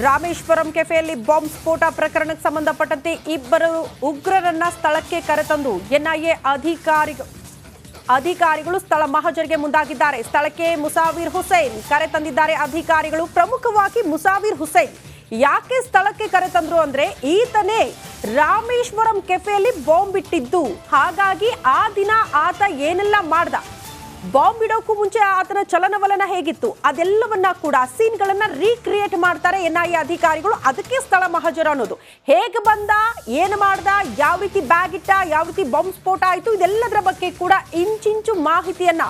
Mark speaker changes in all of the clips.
Speaker 1: Rameswaram ಕೆಫೆಯಲ್ಲಿ bomb ಸ್ಫೋಟ ಪ್ರಕರಣಕ್ಕೆ ಸಂಬಂಧಪಟ್ಟಂತೆ ಇಬ್ಬರು ಉಗ್ರರನ್ನ ಸ್ಥಳಕ್ಕೆ ಕರೆತಂದು ಎನ್ಐಎ ಅಧಿಕಾರಿಗಳು ಸ್ಥಳ ಮಹಜರಿಗೆ ಮುಂದಾಗಿದ್ದಾರೆ. ಸ್ಥಳಕ್ಕೆ ಮುಸಾವಿರ್ ಹುಸೇನ್ ಕರೆತಂದಿದ್ದಾರೆ ಅಧಿಕಾರಿಗಳು. ಪ್ರಮುಖವಾಗಿ ಮುಸಾವಿರ್ ಹುಸೇನ್ ಯಾಕೆ ಸ್ಥಳಕ್ಕೆ ಕರೆತಂದ್ರು ಅಂದ್ರೆ ಈತನೇ ರಾಮೇಶ್ವರಂ ಕೆಫೆಯಲ್ಲಿ ಬಾಂಬ್ ಇಟ್ಟಿದ್ದು. ಹಾಗಾಗಿ ಆ ದಿನ ಆತ ಏನೆಲ್ಲ ಮಾಡ್ದ, ಬಾಂಬ್ ಇಡೋಕ್ಕೂ ಮುಂಚೆ ಆತನ ಚಲನವಲನ ಹೇಗಿತ್ತು, ಅದೆಲ್ಲವನ್ನ ಕೂಡ ಸೀನ್ಗಳನ್ನ ರೀಕ್ರಿಯೇಟ್ ಮಾಡ್ತಾರೆ ಎನ್ಐಎ ಅಧಿಕಾರಿಗಳು. ಅದಕ್ಕೆ ಸ್ಥಳ ಮಹಜರ ಅನ್ನೋದು. ಹೇಗೆ ಬಂದ, ಏನು ಮಾಡ್ದ, ಯಾವ ರೀತಿ ಬ್ಯಾಗ್ ಇಟ್ಟ, ಯಾವ ರೀತಿ ಬಾಂಬ್ ಸ್ಫೋಟ ಆಯಿತು, ಇದೆಲ್ಲದರ ಬಗ್ಗೆ ಕೂಡ ಇಂಚಿಂಚು ಮಾಹಿತಿಯನ್ನ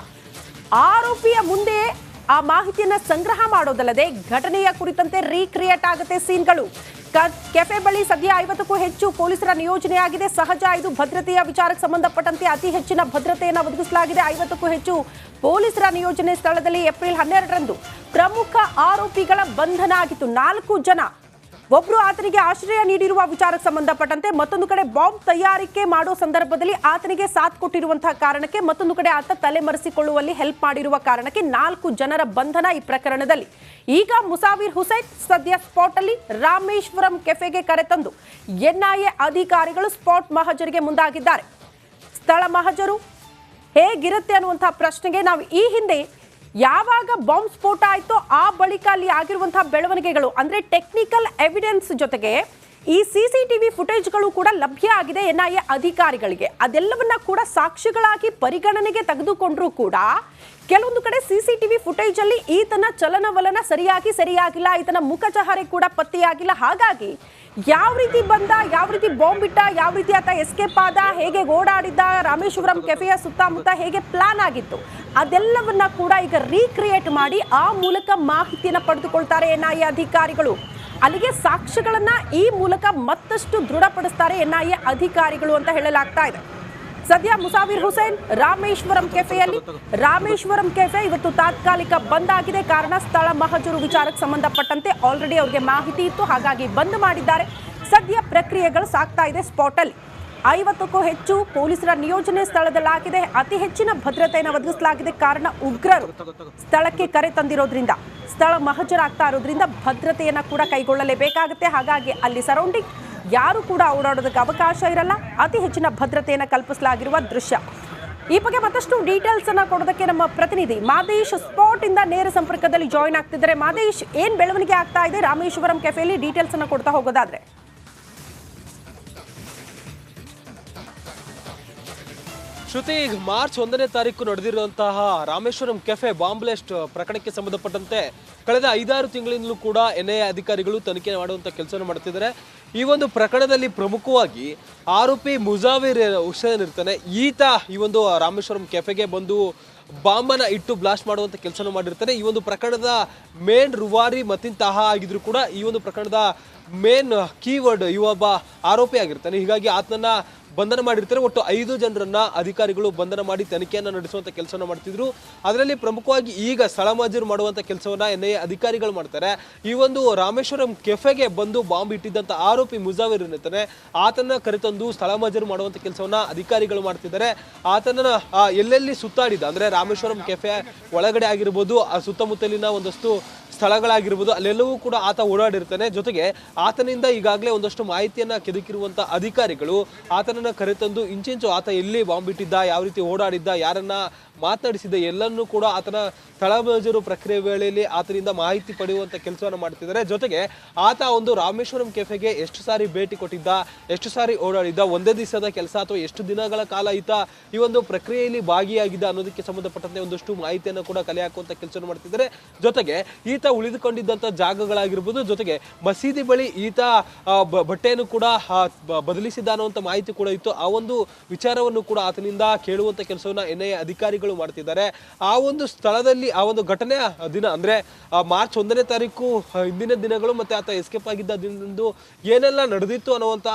Speaker 1: ಆರೋಪಿಯ ಮುಂದೆ ಆ ಮಾಹಿತಿಯನ್ನ ಸಂಗ್ರಹ ಮಾಡೋದಲ್ಲದೆ ಘಟನೆಯ ಕುರಿತಂತೆ ರೀಕ್ರಿಯೇಟ್ ಆಗುತ್ತೆ ಸೀನ್ಗಳು. ಕೆಫೆ ಬಳಿ ಸದ್ಯ 50ಕ್ಕೂ ಹೆಚ್ಚು ಪೊಲೀಸರ ನಿಯೋಜನೆಯಾಗಿದೆ. ಸಹಜ, ಇದು ಭದ್ರತೆಯ ವಿಚಾರಕ್ಕೆ ಸಂಬಂಧಪಟ್ಟಂತೆ ಅತಿ ಹೆಚ್ಚಿನ ಭದ್ರತೆಯನ್ನು ಒದಗಿಸಲಾಗಿದೆ. 50ಕ್ಕೂ ಹೆಚ್ಚು ಪೊಲೀಸರ ನಿಯೋಜನೆ ಸ್ಥಳದಲ್ಲಿ ಏಪ್ರಿಲ್ 12ರಂದು ಪ್ರಮುಖ ಆರೋಪಿಗಳ ಬಂಧನ ಆಗಿತ್ತು. 4 ಜನ, ಒಬ್ರು ಆತನಿಗೆ ಆಶ್ರಯ ನೀಡಿರುವ ವಿಚಾರಕ್ಕೆ ಸಂಬಂಧಪಟ್ಟಂತೆ, ಮತ್ತೊಂದು ಕಡೆ ಬಾಂಬ್ ತಯಾರಿಕೆ ಮಾಡೋ ಸಂದರ್ಭದಲ್ಲಿ ಆತನಿಗೆ ಸಾಥ್ ಕೊಟ್ಟಿರುವಂತಹ ಕಾರಣಕ್ಕೆ, ಮತ್ತೊಂದು ಕಡೆ ಆತ ತಲೆಮರೆಸಿಕೊಳ್ಳುವಲ್ಲಿ ಹೆಲ್ಪ್ ಮಾಡಿರುವ ಕಾರಣಕ್ಕೆ 4 ಜನರ ಬಂಧನ ಈ ಪ್ರಕರಣದಲ್ಲಿ. ಈಗ ಮುಸಾವಿರ್ ಹುಸೇನ್ ಸದ್ಯ ಸ್ಪಾಟ್ ಅಲ್ಲಿ ರಾಮೇಶ್ವರಂ ಕೆಫೆಗೆ ಕರೆತಂದು ಎನ್ಐಎ ಅಧಿಕಾರಿಗಳು ಸ್ಪಾಟ್ ಮಹಜರಿಗೆ ಮುಂದಾಗಿದ್ದಾರೆ. ಸ್ಥಳ ಮಹಜರು ಹೇಗಿರುತ್ತೆ ಅನ್ನುವಂತಹ ಪ್ರಶ್ನೆಗೆ ನಾವು ಈ ಹಿಂದೆ ಯಾವಾಗ ಬಾಂಬ್ ಸ್ಫೋಟ ಆಯಿತೋ ಆ ಬಳಿಕ ಅಲ್ಲಿ ಆಗಿರುವಂತಹ ಬೆಳವಣಿಗೆಗಳು, ಅಂದ್ರೆ ಟೆಕ್ನಿಕಲ್ ಎವಿಡೆನ್ಸ್ ಜೊತೆಗೆ ಈ ಸಿಸಿಟಿವಿ ಫುಟೇಜ್ಗಳು ಕೂಡ ಲಭ್ಯ ಆಗಿದೆ ಎನ್ಐಎ ಅಧಿಕಾರಿಗಳಿಗೆ. ಅದೆಲ್ಲವನ್ನ ಕೂಡ ಸಾಕ್ಷಿಗಳಾಗಿ ಪರಿಗಣನೆಗೆ ತೆಗೆದುಕೊಂಡ್ರೂ ಕೂಡ ಕೆಲವೊಂದು ಕಡೆ ಸಿಸಿಟಿವಿ ಫುಟೇಜ್ ಅಲ್ಲಿ ಈತನ ಚಲನವಲನ ಸರಿಯಾಗಿಲ್ಲ, ಈತನ ಮುಖಚಹರೆ ಕೂಡ ಪತ್ತೆಯಾಗಿಲ್ಲ. ಹಾಗಾಗಿ ಯಾವ ರೀತಿ ಬಂದ, ಯಾವ ರೀತಿ ಬಾಂಬ್ ಇಟ್ಟ, ಯಾವ ರೀತಿ ಆತ ಎಸ್ಕೇಪ್ ಆದ, ಹೇಗೆ ಓಡಾಡಿದ್ದ, ರಾಮೇಶ್ವರಂ ಕೆಫೆಯ ಸುತ್ತಮುತ್ತ ಹೇಗೆ ಪ್ಲಾನ್ ಆಗಿತ್ತು, ಅದೆಲ್ಲವನ್ನ ಕೂಡ ಈಗ ರೀಕ್ರಿಯೇಟ್ ಮಾಡಿ ಆ ಮೂಲಕ ಮಾಹಿತಿಯನ್ನ ಪಡೆದುಕೊಳ್ತಾರೆ ಎನ್ಐಎ ಅಧಿಕಾರಿಗಳು. ಅಲ್ಲಿಗೆ ಸಾಕ್ಷ್ಯಗಳನ್ನ ಈ ಮೂಲಕ ಮತ್ತಷ್ಟು ದೃಢಪಡಿಸ್ತಾರೆ ಎನ್ಐಎ ಅಧಿಕಾರಿಗಳು ಅಂತ ಹೇಳಲಾಗ್ತಾ ಇದೆ. ಸದ್ಯ ಮುಸಾವಿರ್ ಹುಸೇನ್ ರಾಮೇಶ್ವರಂ ಕೆಫೆಯಲ್ಲಿ, ರಾಮೇಶ್ವರಂ ಕೆಫೆ ಇವತ್ತು ತಾತ್ಕಾಲಿಕ ಬಂದ್ ಆಗಿದೆ. ಕಾರಣ ಸ್ಥಳ ಮಹಜರು ವಿಚಾರಕ್ಕೆ ಸಂಬಂಧಪಟ್ಟಂತೆ ಆಲ್ರೆಡಿ ಅವ್ರಿಗೆ ಮಾಹಿತಿ ಇತ್ತು, ಹಾಗಾಗಿ ಬಂದ್ ಮಾಡಿದ್ದಾರೆ. ಸದ್ಯ ಪ್ರಕ್ರಿಯೆಗಳು ಸಾಗ್ತಾ ಇದೆ ಸ್ಪಾಟ್ ಅಲ್ಲಿ. 50ಕ್ಕೂ ಹೆಚ್ಚು ಪೊಲೀಸರ ನಿಯೋಜನೆ ಸ್ಥಳದಲ್ಲಾಗಿದೆ. ಅತಿ ಹೆಚ್ಚಿನ ಭದ್ರತೆಯನ್ನು ಒದಗಿಸಲಾಗಿದೆ. ಕಾರಣ ಉಗ್ರರು ಸ್ಥಳಕ್ಕೆ ಕರೆ ತಂದಿರೋದ್ರಿಂದ, ಸ್ಥಳ ಮಹಜರಾಗ್ತಾ ಇರೋದ್ರಿಂದ ಭದ್ರತೆಯನ್ನ ಕೂಡ ಕೈಗೊಳ್ಳಲೇಬೇಕಾಗುತ್ತೆ. ಹಾಗಾಗಿ ಅಲ್ಲಿ ಸರೌಂಡಿಂಗ್ ಯಾರು ಕೂಡ ಓಡಾಡೋದಕ್ಕೆ ಅವಕಾಶ ಇರಲ್ಲ. ಅತಿ ಹೆಚ್ಚಿನ ಭದ್ರತೆಯನ್ನು ಕಲ್ಪಿಸಲಾಗಿರುವ ದೃಶ್ಯ. ಈ ಬಗ್ಗೆ ಮತ್ತಷ್ಟು ಡೀಟೇಲ್ಸ್ ಅನ್ನ ಕೊಡೋದಕ್ಕೆ ನಮ್ಮ ಪ್ರತಿನಿಧಿ ಮಾದೇಶ್ ಸ್ಪಾಟ್ ಇಂದ ನೇರ ಸಂಪರ್ಕದಲ್ಲಿ ಜಾಯಿನ್ ಆಗ್ತಿದ್ದಾರೆ. ಮಾದೇಶ್, ಏನ್ ಬೆಳವಣಿಗೆ ಆಗ್ತಾ ಇದೆ ರಾಮೇಶ್ವರಂ ಕೆಫೆಯಲ್ಲಿ, ಡೀಟೇಲ್ಸ್ ಅನ್ನ ಕೊಡ್ತಾ ಹೋಗೋದಾದ್ರೆ?
Speaker 2: ಶ್ರುತಿ, ಮಾರ್ಚ್ 1ನೇ ತಾರೀಕು ನಡೆದಿರುವಂತಹ ರಾಮೇಶ್ವರಂ ಕೆಫೆ ಬಾಂಬ್ ಬ್ಲಾಸ್ಟ್ ಪ್ರಕರಣಕ್ಕೆ ಸಂಬಂಧಪಟ್ಟಂತೆ ಕಳೆದ 5-6 ತಿಂಗಳಿಂದಲೂ ಕೂಡ ಎನ್ಐಎ ಅಧಿಕಾರಿಗಳು ತನಿಖೆ ಮಾಡುವಂಥ ಕೆಲಸವನ್ನು ಮಾಡ್ತಿದ್ದಾರೆ. ಈ ಒಂದು ಪ್ರಕರಣದಲ್ಲಿ ಪ್ರಮುಖವಾಗಿ ಆರೋಪಿ ಮುಸಾವಿರ್ ಹುಸೇನ್ ಇರ್ತಾನೆ. ಈತ ಈ ಒಂದು ರಾಮೇಶ್ವರಂ ಕೆಫೆಗೆ ಬಂದು ಬಾಂಬನ್ನ ಇಟ್ಟು ಬ್ಲಾಸ್ಟ್ ಮಾಡುವಂಥ ಕೆಲಸ ಮಾಡಿರ್ತಾನೆ. ಈ ಒಂದು ಪ್ರಕರಣದ ಮೇನ್ ರುವಾರಿ ಮತ್ತಿನ್ ತಾಹಾ ಆಗಿದ್ರು ಕೂಡ ಈ ಒಂದು ಪ್ರಕರಣದ ಮೇನ್ ಕೀವರ್ಡ್ ಇವೊಬ್ಬ ಆರೋಪಿ ಆಗಿರ್ತಾನೆ. ಹೀಗಾಗಿ ಆತನನ್ನ ಬಂಧನ ಮಾಡಿರ್ತಾರೆ. ಒಟ್ಟು 5 ಜನರನ್ನ ಅಧಿಕಾರಿಗಳು ಬಂಧನ ಮಾಡಿ ತನಿಖೆಯನ್ನು ನಡೆಸುವಂತ ಕೆಲಸವನ್ನ ಮಾಡ್ತಿದ್ರು. ಅದರಲ್ಲಿ ಪ್ರಮುಖವಾಗಿ ಈಗ ಸ್ಥಳ ಮಹಜರು ಮಾಡುವಂತ ಕೆಲಸವನ್ನ ಎನ್ಐಎ ಅಧಿಕಾರಿಗಳು ಮಾಡ್ತಾರೆ. ಈ ಒಂದು ರಾಮೇಶ್ವರಂ ಕೆಫೆಗೆ ಬಂದು ಬಾಂಬ್ ಇಟ್ಟಿದ್ದಂತ ಆರೋಪಿ ಮುಸಾವಿರ್ ಇರ್ತಾನೆ, ಆತನ ಕರೆತಂದು ಸ್ಥಳ ಮಹಜರು ಮಾಡುವಂತ ಕೆಲಸವನ್ನ ಅಧಿಕಾರಿಗಳು ಮಾಡ್ತಿದ್ದಾರೆ. ಆತನ ಎಲ್ಲೆಲ್ಲಿ ಸುತ್ತಾಡಿದ, ಅಂದ್ರೆ ರಾಮೇಶ್ವರಂ ಕೆಫೆ ಒಳಗಡೆ ಆಗಿರ್ಬೋದು, ಆ ಸುತ್ತಮುತ್ತಲಿನ ಒಂದಷ್ಟು ಸ್ಥಳಗಳಾಗಿರ್ಬೋದು, ಅಲ್ಲೆಲ್ಲವೂ ಕೂಡ ಆತ ಓಡಾಡಿರ್ತಾನೆ. ಜೊತೆಗೆ ಆತನಿಂದ ಈಗಾಗಲೇ ಒಂದಷ್ಟು ಮಾಹಿತಿಯನ್ನ ಕೆದಕಿರುವಂತ ಅಧಿಕಾರಿಗಳು ಆತನನ್ನ ಕರೆತಂದು ಇಂಚಿಂಚು ಆತ ಎಲ್ಲಿ ಬಾಂಬ್ ಇಟ್ಟಿದ್ದ, ಯಾವ ರೀತಿ ಓಡಾಡಿದ್ದ, ಯಾರನ್ನ ಮಾತನಾಡಿಸಿದ್ದ ಎಲ್ಲನ್ನೂ ಕೂಡ ಆತನ ಸ್ಥಳ ಮಹಜರು ಪ್ರಕ್ರಿಯೆ ವೇಳೆಯಲ್ಲಿ ಆತನಿಂದ ಮಾಹಿತಿ ಪಡೆಯುವಂತ ಕೆಲಸವನ್ನು ಮಾಡ್ತಿದ್ದಾರೆ. ಜೊತೆಗೆ ಆತ ಒಂದು ರಾಮೇಶ್ವರಂ ಕೆಫೆಗೆ ಎಷ್ಟು ಸಾರಿ ಭೇಟಿ ಕೊಟ್ಟಿದ್ದ, ಎಷ್ಟು ಸಾರಿ ಓಡಾಡಿದ್ದ, ಒಂದೇ ದಿವಸದ ಕೆಲಸ ಅಥವಾ ಎಷ್ಟು ದಿನಗಳ ಕಾಲ ಈತ ಈ ಒಂದು ಪ್ರಕ್ರಿಯೆಯಲ್ಲಿ ಭಾಗಿಯಾಗಿದ್ದ ಅನ್ನೋದಕ್ಕೆ ಸಂಬಂಧಪಟ್ಟಂತೆ ಒಂದಷ್ಟು ಮಾಹಿತಿಯನ್ನು ಕೂಡ ಕಲೆ ಹಾಕುವಂತ ಕೆಲಸವನ್ನು ಮಾಡ್ತಿದ್ದಾರೆ. ಜೊತೆಗೆ ಈತ ಉಳಿದುಕೊಂಡಿದ್ದಂಥ ಜಾಗಗಳಾಗಿರ್ಬೋದು, ಜೊತೆಗೆ ಮಸೀದಿ ಬಳಿ ಈತ ಬಟ್ಟೆಯನ್ನು ಕೂಡ ಬದಲಿಸಿದ್ದ ಅನ್ನುವಂಥ ಮಾಹಿತಿ ಕೂಡ ಇತ್ತು. ಆ ಒಂದು ವಿಚಾರವನ್ನು ಕೂಡ ಆತನಿಂದ ಕೇಳುವಂತ ಕೆಲಸವನ್ನ ಎನ್ಐಎ ಅಧಿಕಾರಿಗಳು ಮಾಡ್ತಿದ್ದಾರೆ. ಆ ಒಂದು ಸ್ಥಳದಲ್ಲಿ ಆ ಒಂದು ಘಟನೆಯ ದಿನ ಅಂದ್ರೆ ಮಾರ್ಚ್ 1ನೇ ತಾರೀಕು ಹಿಂದಿನ ದಿನಗಳು ಮತ್ತೆ ಆತ ಎಸ್ಕೇಪ್ ಆಗಿದ್ದ ದಿನದಂದು ಏನೆಲ್ಲ ನಡೆದಿತ್ತು ಅನ್ನುವಂತ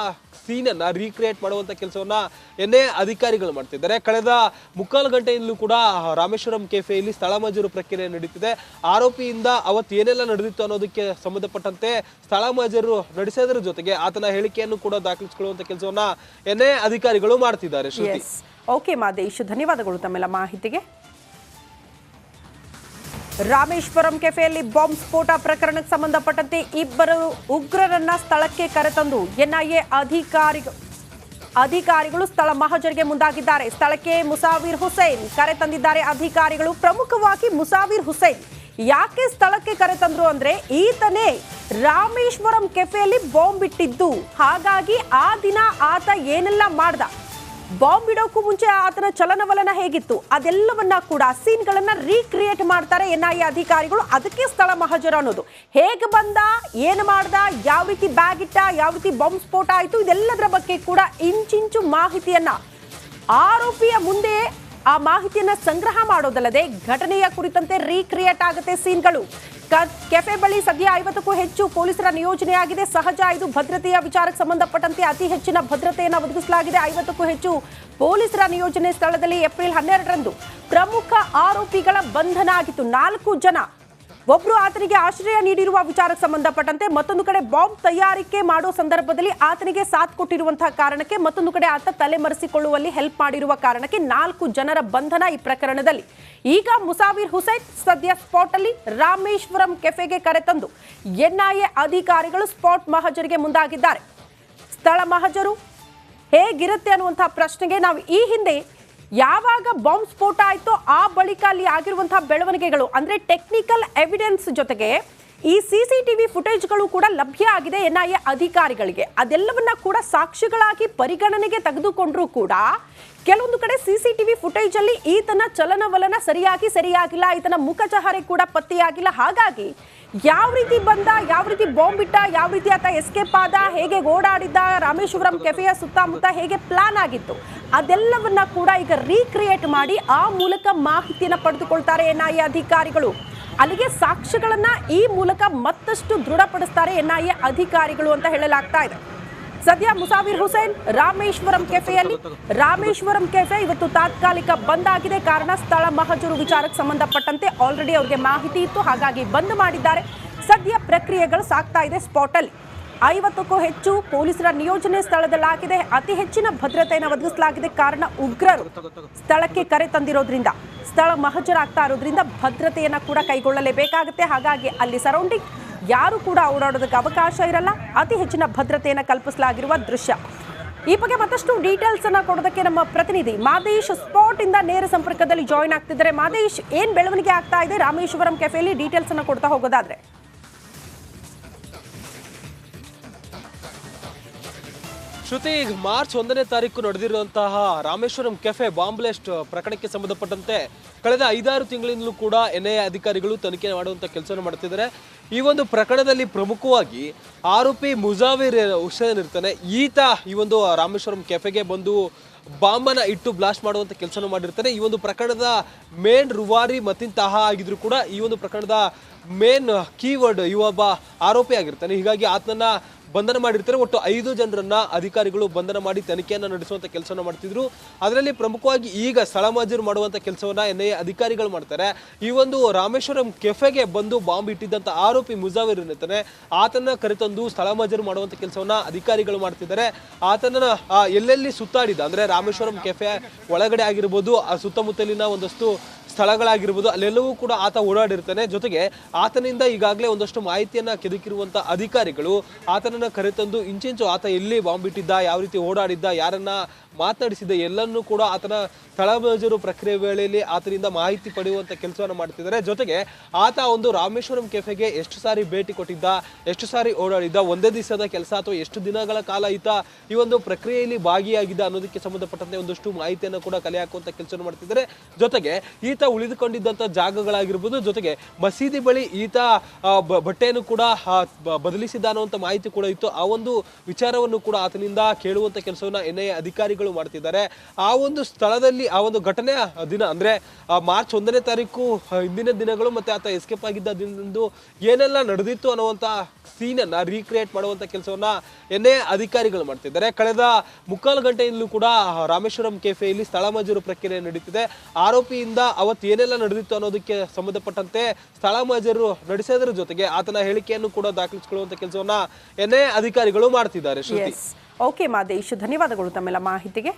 Speaker 2: ಸೀನ್ ಅನ್ನ ರೀಕ್ರಿಯೇಟ್ ಮಾಡುವಂತ ಕೆಲಸವನ್ನ ಎನ್ಐಎ ಅಧಿಕಾರಿಗಳು ಮಾಡ್ತಿದ್ದಾರೆ. ಕಳೆದ 3/4 ಗಂಟೆಯಿಂದಲೂ ಕೂಡ ರಾಮೇಶ್ವರಂ ಕೆಫೆಯಲ್ಲಿ ಸ್ಥಳ ಮಹಜರು ಪ್ರಕ್ರಿಯೆ ನಡೀತಿದೆ. ಆರೋಪಿಯಿಂದ ಅವತ್ತು ಏನೆಲ್ಲ ನಡೆದಿತ್ತು ಅನ್ನೋದಕ್ಕೆ ಸಂಬಂಧಪಟ್ಟಂತೆ ಸ್ಥಳ ಮಹಜರು ನಡೆಸೋದ್ರ ಜೊತೆಗೆ ಆತನ ಹೇಳಿಕೆಯನ್ನು ಕೂಡ ದಾಖಲಿಸಿಕೊಳ್ಳುವಂತ ಕೆಲಸವನ್ನ ಎನ್ಐಎ ಅಧಿಕಾರಿಗಳು ಮಾಡ್ತಿದ್ದಾರೆ. ಶ್ರುತಿ,
Speaker 1: ಓಕೆ ಮಾದೇಶ್, ಧನ್ಯವಾದಗಳು ತಮ್ಮೆಲ್ಲ ಮಾಹಿತಿಗೆ. ರಾಮೇಶ್ವರಂ ಕೆಫೆಯಲ್ಲಿ ಬಾಂಬ್ ಸ್ಫೋಟ ಪ್ರಕರಣಕ್ಕೆ ಸಂಬಂಧಪಟ್ಟಂತೆ ಇಬ್ಬರು ಉಗ್ರರನ್ನ ಸ್ಥಳಕ್ಕೆ ಕರೆತಂದು ಎನ್ಐಎ ಅಧಿಕಾರಿಗಳು ಸ್ಥಳ ಮಹಜರಿಗೆ ಮುಂದಾಗಿದ್ದಾರೆ. ಸ್ಥಳಕ್ಕೆ ಮುಸಾವಿರ್ ಹುಸೇನ್ ಕರೆ ತಂದಿದ್ದಾರೆ ಅಧಿಕಾರಿಗಳು. ಪ್ರಮುಖವಾಗಿ ಮುಸಾವಿರ್ ಹುಸೇನ್ ಯಾಕೆ ಸ್ಥಳಕ್ಕೆ ಕರೆತಂದ್ರು ಅಂದ್ರೆ ಈತನೇ ರಾಮೇಶ್ವರಂ ಕೆಫೆಯಲ್ಲಿ ಬಾಂಬ್ ಇಟ್ಟಿದ್ದು. ಹಾಗಾಗಿ ಆ ದಿನ ಆತ ಏನೆಲ್ಲ ಮಾಡ್ದ, ಬಾಂಬ್ ಇಡೋಕ್ಕೂ ಮುಂಚೆ ಆತನ ಚಲನವಲನ ಹೇಗಿತ್ತು, ಅದೆಲ್ಲವನ್ನ ಕೂಡ ಸೀನ್ಗಳನ್ನ ರೀಕ್ರಿಯೇಟ್ ಮಾಡ್ತಾರೆ ಎನ್ಐಎ ಅಧಿಕಾರಿಗಳು. ಅದಕ್ಕೆ ಸ್ಥಳ ಮಹಜರ ಅನ್ನೋದು. ಹೇಗೆ ಬಂದ, ಏನು ಮಾಡ್ದ, ಯಾವ ರೀತಿ ಬ್ಯಾಗ್ ಇಟ್ಟ, ಯಾವ ರೀತಿ ಬಾಂಬ್ ಸ್ಫೋಟ ಆಯಿತು, ಇದೆಲ್ಲದರ ಬಗ್ಗೆ ಕೂಡ ಇಂಚಿಂಚು ಮಾಹಿತಿಯನ್ನ ಆರೋಪಿಯ ಮುಂದೆ ಆ ಮಾಹಿತಿಯನ್ನ ಸಂಗ್ರಹ ಮಾಡೋದಲ್ಲದೆ ಘಟನೆಯ ಕುರಿತಂತೆ ರೀಕ್ರಿಯೇಟ್ ಆಗುತ್ತೆ ಸೀನ್ಗಳು. ಕೆಫೆ ಬಳಿ ಸದ್ಯ 50ಕ್ಕೂ ಹೆಚ್ಚು ಪೊಲೀಸರ ನಿಯೋಜನೆಯಾಗಿದೆ. ಸಹಜ, ಇದು ಭದ್ರತೆಯ ವಿಚಾರಕ್ಕೆ ಸಂಬಂಧಪಟ್ಟಂತೆ ಅತಿ ಹೆಚ್ಚಿನ ಭದ್ರತೆಯನ್ನು ಒದಗಿಸಲಾಗಿದೆ. 50ಕ್ಕೂ ಹೆಚ್ಚು ಪೊಲೀಸರ ನಿಯೋಜನೆ ಸ್ಥಳದಲ್ಲಿ ಏಪ್ರಿಲ್ 12ರಂದು ಪ್ರಮುಖ ಆರೋಪಿಗಳ ಬಂಧನ ಆಗಿತ್ತು. 4 ಜನ, ಒಬ್ರು ಆತನಿಗೆ ಆಶ್ರಯ ನೀಡಿರುವ ವಿಚಾರಕ್ಕೆ ಸಂಬಂಧಪಟ್ಟಂತೆ, ಮತ್ತೊಂದು ಕಡೆ ಬಾಂಬ್ ತಯಾರಿಕೆ ಮಾಡೋ ಸಂದರ್ಭದಲ್ಲಿ ಆತನಿಗೆ ಸಾಥ್ ಕೊಟ್ಟಿರುವಂತಹ ಕಾರಣಕ್ಕೆ, ಮತ್ತೊಂದು ಕಡೆ ಆತ ತಲೆಮರೆಸಿಕೊಳ್ಳುವಲ್ಲಿ ಹೆಲ್ಪ್ ಮಾಡಿರುವ ಕಾರಣಕ್ಕೆ 4 ಜನರ ಬಂಧನ ಈ ಪ್ರಕರಣದಲ್ಲಿ. ಈಗ ಮುಸಾವಿರ್ ಹುಸೇನ್ ಸದ್ಯ ಸ್ಪಾಟ್ ಅಲ್ಲಿ ರಾಮೇಶ್ವರಂ ಕೆಫೆಗೆ ಕರೆತಂದು ಎನ್ಐಎ ಅಧಿಕಾರಿಗಳು ಸ್ಪಾಟ್ ಮಹಜರಿಗೆ ಮುಂದಾಗಿದ್ದಾರೆ. ಸ್ಥಳ ಮಹಜರು ಹೇಗಿರುತ್ತೆ ಅನ್ನುವಂತಹ ಪ್ರಶ್ನೆಗೆ ನಾವು ಈ ಹಿಂದೆ ಯಾವಾಗ ಬಾಂಬ್ ಸ್ಫೋಟ ಆಯಿತೋ ಆ ಬಳಿಕ ಅಲ್ಲಿ ಆಗಿರುವಂತಹ ಬೆಳವಣಿಗೆಗಳು, ಅಂದ್ರೆ ಟೆಕ್ನಿಕಲ್ ಎವಿಡೆನ್ಸ್ ಜೊತೆಗೆ ಈ ಸಿಸಿಟಿವಿ ಫುಟೇಜ್ಗಳು ಕೂಡ ಲಭ್ಯ ಆಗಿದೆ ಎನ್ಐಎ ಅಧಿಕಾರಿಗಳಿಗೆ. ಅದೆಲ್ಲವನ್ನ ಕೂಡ ಸಾಕ್ಷಿಗಳಾಗಿ ಪರಿಗಣನೆಗೆ ತೆಗೆದುಕೊಂಡ್ರೂ ಕೂಡ ಕೆಲವೊಂದು ಕಡೆ ಸಿಸಿಟಿವಿ ಫುಟೇಜ್ ಅಲ್ಲಿ ಈತನ ಚಲನವಲನ ಸರಿಯಾಗಿಲ್ಲ, ಈತನ ಮುಖಚಹರೆ ಕೂಡ ಪತ್ತೆಯಾಗಿಲ್ಲ. ಹಾಗಾಗಿ ಯಾವ ರೀತಿ ಬಂದ, ಯಾವ ರೀತಿ ಬಾಂಬ್ ಇಟ್ಟ, ಯಾವ ರೀತಿ ಆತ ಎಸ್ಕೇಪ್ ಆದ, ಹೇಗೆ ಓಡಾಡಿದ್ದ, ರಾಮೇಶ್ವರಂ ಕೆಫೆಯ ಸುತ್ತಮುತ್ತ ಹೇಗೆ ಪ್ಲಾನ್ ಆಗಿತ್ತು, ಅದೆಲ್ಲವನ್ನ ಕೂಡ ಈಗ ರೀಕ್ರಿಯೇಟ್ ಮಾಡಿ ಆ ಮೂಲಕ ಮಾಹಿತಿಯನ್ನು ಪಡೆದುಕೊಳ್ತಾರೆ ಎನ್ಐಎ ಅಧಿಕಾರಿಗಳು. ಅಲ್ಲಿಗೆ ಸಾಕ್ಷ್ಯಗಳನ್ನ ಈ ಮೂಲಕ ಮತ್ತಷ್ಟು ದೃಢಪಡಿಸ್ತಾರೆ ಎನ್ಐಎ ಅಧಿಕಾರಿಗಳು ಅಂತ ಹೇಳಲಾಗ್ತಾ ಇದೆ. ಸದ್ಯ ಮುಸಾವಿರ್ ಹುಸೇನ್ ರಾಮೇಶ್ವರಂ ಕೆಫೆಯಲ್ಲಿ, ರಾಮೇಶ್ವರಂ ಕೆಫೆ ಇವತ್ತು ತಾತ್ಕಾಲಿಕ ಬಂದ್ ಆಗಿದೆ. ಕಾರಣ ಸ್ಥಳ ಮಹಜರು ವಿಚಾರಕ್ಕೆ ಸಂಬಂಧಪಟ್ಟಂತೆ ಆಲ್ರೆಡಿ ಅವರಿಗೆ ಮಾಹಿತಿ ಇತ್ತು, ಹಾಗಾಗಿ ಬಂದ್ ಮಾಡಿದ್ದಾರೆ. ಸದ್ಯ ಪ್ರಕ್ರಿಯೆಗಳು ಸಾಗ್ತಾ ಇದೆ ಸ್ಪಾಟ್ ಅಲ್ಲಿ. 50ಕ್ಕೂ ಹೆಚ್ಚು ಪೊಲೀಸರ ನಿಯೋಜನೆ ಸ್ಥಳದಲ್ಲಾಗಿದೆ. ಅತಿ ಹೆಚ್ಚಿನ ಭದ್ರತೆಯನ್ನು ಒದಗಿಸಲಾಗಿದೆ. ಕಾರಣ ಉಗ್ರರು ಸ್ಥಳಕ್ಕೆ ಕರೆ ತಂದಿರೋದ್ರಿಂದ, ಸ್ಥಳ ಮಹಜರಾಗ್ತಾ ಇರೋದ್ರಿಂದ ಭದ್ರತೆಯನ್ನ ಕೂಡ ಕೈಗೊಳ್ಳಲೇಬೇಕಾಗುತ್ತೆ. ಹಾಗಾಗಿ ಅಲ್ಲಿ ಸರೌಂಡಿಂಗ್ ಯಾರು ಕೂಡ ಓಡಾಡೋದಕ್ಕೆ ಅವಕಾಶ ಇರಲ್ಲ. ಅತಿ ಹೆಚ್ಚಿನ ಭದ್ರತೆಯನ್ನು ಕಲ್ಪಿಸಲಾಗಿರುವ ದೃಶ್ಯ. ಈ ಬಗ್ಗೆ ಮತ್ತಷ್ಟು ಡೀಟೇಲ್ಸ್ ಅನ್ನ ಕೊಡೋದಕ್ಕೆ ನಮ್ಮ ಪ್ರತಿನಿಧಿ ಮಾದೇಶ್ ಸ್ಪಾಟ್ ಇಂದ ನೇರ ಸಂಪರ್ಕದಲ್ಲಿ ಜಾಯಿನ್ ಆಗ್ತಿದ್ದಾರೆ. ಮಾದೇಶ್, ಏನ್ ಬೆಳವಣಿಗೆ ಆಗ್ತಾ ಇದೆ ರಾಮೇಶ್ವರಂ ಕೆಫೆಯಲ್ಲಿ, ಡೀಟೇಲ್ಸ್ ಅನ್ನ ಕೊಡ್ತಾ ಹೋಗೋದಾದ್ರೆ?
Speaker 2: ಶ್ರುತಿ, ಮಾರ್ಚ್ 1ನೇ ತಾರೀಕು ನಡೆದಿರುವಂತಹ ರಾಮೇಶ್ವರಂ ಕೆಫೆ ಬಾಂಬ್ ಬ್ಲಾಸ್ಟ್ ಪ್ರಕರಣಕ್ಕೆ ಸಂಬಂಧಪಟ್ಟಂತೆ ಕಳೆದ 5-6 ತಿಂಗಳಿಂದಲೂ ಕೂಡ ಎನ್ಐಎ ಅಧಿಕಾರಿಗಳು ತನಿಖೆ ಮಾಡುವಂತ ಕೆಲಸವನ್ನು ಮಾಡ್ತಿದ್ದಾರೆ. ಈ ಒಂದು ಪ್ರಕರಣದಲ್ಲಿ ಪ್ರಮುಖವಾಗಿ ಆರೋಪಿ ಮುಸಾವಿರ್ ಹುಸೇನ್ ಇರ್ತಾನೆ. ಈತ ಈ ಒಂದು ರಾಮೇಶ್ವರಂ ಕೆಫೆಗೆ ಬಂದು ಬಾಂಬನ್ನ ಇಟ್ಟು ಬ್ಲಾಸ್ಟ್ ಮಾಡುವಂತ ಕೆಲಸ ಮಾಡಿರ್ತಾನೆ. ಈ ಒಂದು ಪ್ರಕರಣದ ಮೇನ್ ರುವಾರಿ ಮತಿನ್ ತಾಹಾ ಆಗಿದ್ರು ಕೂಡ ಈ ಒಂದು ಪ್ರಕರಣದ ಮೇನ್ ಕೀವರ್ಡ್ ಇವೊಬ್ಬ ಆರೋಪಿ ಆಗಿರ್ತಾನೆ. ಹೀಗಾಗಿ ಆತನನ್ನ ಬಂಧನ ಮಾಡಿರ್ತಾರೆ. ಒಟ್ಟು 5 ಜನರನ್ನ ಅಧಿಕಾರಿಗಳು ಬಂಧನ ಮಾಡಿ ತನಿಖೆಯನ್ನ ನಡೆಸುವಂತ ಕೆಲಸವನ್ನ ಮಾಡ್ತಿದ್ರು. ಅದರಲ್ಲಿ ಪ್ರಮುಖವಾಗಿ ಈಗ ಸ್ಥಳ ಮಹಜರು ಮಾಡುವಂತ ಕೆಲಸವನ್ನ ಎನ್ಐಎ ಅಧಿಕಾರಿಗಳು ಮಾಡ್ತಾರೆ. ಈ ಒಂದು ರಾಮೇಶ್ವರಂ ಕೆಫೆಗೆ ಬಂದು ಬಾಂಬ್ ಇಟ್ಟಿದ್ದಂತ ಆರೋಪಿ ಮುಸಾವಿರ್ ಇರ್ತಾನೆ, ಆತನ ಕರೆತಂದು ಸ್ಥಳ ಮಹಜರು ಮಾಡುವಂತ ಕೆಲಸವನ್ನ ಅಧಿಕಾರಿಗಳು ಮಾಡ್ತಿದ್ದಾರೆ. ಆತನ ಎಲ್ಲೆಲ್ಲಿ ಸುತ್ತಾಡಿದ, ಅಂದ್ರೆ ರಾಮೇಶ್ವರಂ ಕೆಫೆ ಒಳಗಡೆ ಆಗಿರ್ಬೋದು, ಆ ಸುತ್ತಮುತ್ತಲಿನ ಒಂದಷ್ಟು ಸ್ಥಳಗಳಾಗಿರ್ಬೋದು, ಅಲ್ಲೆಲ್ಲವೂ ಕೂಡ ಆತ ಓಡಾಡಿರ್ತಾನೆ. ಜೊತೆಗೆ ಆತನಿಂದ ಈಗಾಗಲೇ ಒಂದಷ್ಟು ಮಾಹಿತಿಯನ್ನ ಕೆದಕಿರುವಂತ ಅಧಿಕಾರಿಗಳು ಆತನನ್ನ ಕರೆತಂದು ಇಂಚಿಂಚು ಆತ ಎಲ್ಲಿ ಬಾಂಬ್ ಇಟ್ಟಿದ್ದ, ಯಾವ ರೀತಿ ಓಡಾಡಿದ್ದ, ಯಾರನ್ನ ಮಾತನಾಡಿಸಿದ ಎಲ್ಲನ್ನೂ ಕೂಡ ಆತನ ಸ್ಥಳ ಮಹಜರು ಪ್ರಕ್ರಿಯೆ ವೇಳೆಯಲ್ಲಿ ಆತನಿಂದ ಮಾಹಿತಿ ಪಡೆಯುವಂತ ಕೆಲಸವನ್ನು ಮಾಡ್ತಿದ್ದಾರೆ. ಜೊತೆಗೆ ಆತ ಒಂದು ರಾಮೇಶ್ವರಂ ಕೆಫೆಗೆ ಎಷ್ಟು ಸಾರಿ ಭೇಟಿ ಕೊಟ್ಟಿದ್ದ, ಎಷ್ಟು ಸಾರಿ ಓಡಾಡಿದ್ದ, ಒಂದೇ ದಿವಸದ ಕೆಲಸ ಅಥವಾ ಎಷ್ಟು ದಿನಗಳ ಕಾಲ ಈತ ಈ ಒಂದು ಪ್ರಕ್ರಿಯೆಯಲ್ಲಿ ಭಾಗಿಯಾಗಿದ್ದ ಅನ್ನೋದಕ್ಕೆ ಸಂಬಂಧಪಟ್ಟಂತೆ ಒಂದಷ್ಟು ಮಾಹಿತಿಯನ್ನು ಕೂಡ ಕಲೆ ಹಾಕುವಂತ ಕೆಲಸವನ್ನು ಮಾಡ್ತಿದ್ದಾರೆ. ಜೊತೆಗೆ ಈತ ಉಳಿದುಕೊಂಡಿದ್ದಂಥ ಜಾಗಗಳಾಗಿರ್ಬೋದು, ಜೊತೆಗೆ ಮಸೀದಿ ಬಳಿ ಈತ ಬಟ್ಟೆಯನ್ನು ಕೂಡ ಬದಲಿಸಿದ ಅನ್ನುವಂಥ ಮಾಹಿತಿ ಕೂಡ ಇತ್ತು. ಆ ಒಂದು ವಿಚಾರವನ್ನು ಕೂಡ ಆತನಿಂದ ಕೇಳುವಂತ ಕೆಲಸವನ್ನ ಎನ್ಐಎ ಅಧಿಕಾರಿಗಳು ಮಾಡ್ತಿದ್ದಾರೆ. ಆ ಒಂದು ಸ್ಥಳದಲ್ಲಿ ಆ ಒಂದು ಘಟನೆಯ ದಿನ ಅಂದ್ರೆ ಮಾರ್ಚ್ 1ನೇ ತಾರೀಕು ಹಿಂದಿನ ದಿನಗಳು ಮತ್ತೆ ಆತ ಎಸ್ಕೇಪ್ ಆಗಿದ್ದ ದಿನದಂದು ಏನೆಲ್ಲ ನಡೆದಿತ್ತು ಅನ್ನುವಂತ ಸೀನ್ ಅನ್ನ ರೀಕ್ರಿಯೇಟ್ ಮಾಡುವಂತ ಕೆಲಸವನ್ನ ಎನ್ಐಎ ಅಧಿಕಾರಿಗಳು ಮಾಡ್ತಿದ್ದಾರೆ. ಕಳೆದ 3/4 ಗಂಟೆಯಿಂದಲೂ ಕೂಡ ರಾಮೇಶ್ವರಂ ಕೆಫೆಯಲ್ಲಿ ಸ್ಥಳ ಮಹಜರು ಪ್ರಕ್ರಿಯೆ ನಡೀತಿದೆ. ಆರೋಪಿಯಿಂದ ಅವತ್ತು ಏನೆಲ್ಲ ನಡೆದಿತ್ತು ಅನ್ನೋದಕ್ಕೆ ಸಂಬಂಧಪಟ್ಟಂತೆ ಸ್ಥಳ ಮಹಜರು ನಡೆಸೋದ್ರ ಜೊತೆಗೆ ಆತನ ಹೇಳಿಕೆಯನ್ನು ಕೂಡ ದಾಖಲಿಸಿಕೊಳ್ಳುವಂತ ಕೆಲಸವನ್ನ ಎನ್ಐಎ ಅಧಿಕಾರಿಗಳು ಮಾಡ್ತಿದ್ದಾರೆ. ಶ್ರುತಿ,
Speaker 1: ಓಕೆ ಮಾದೇಶ್, ಧನ್ಯವಾದಗಳು ತಮ್ಮೆಲ್ಲ ಮಾಹಿತಿಗೆ.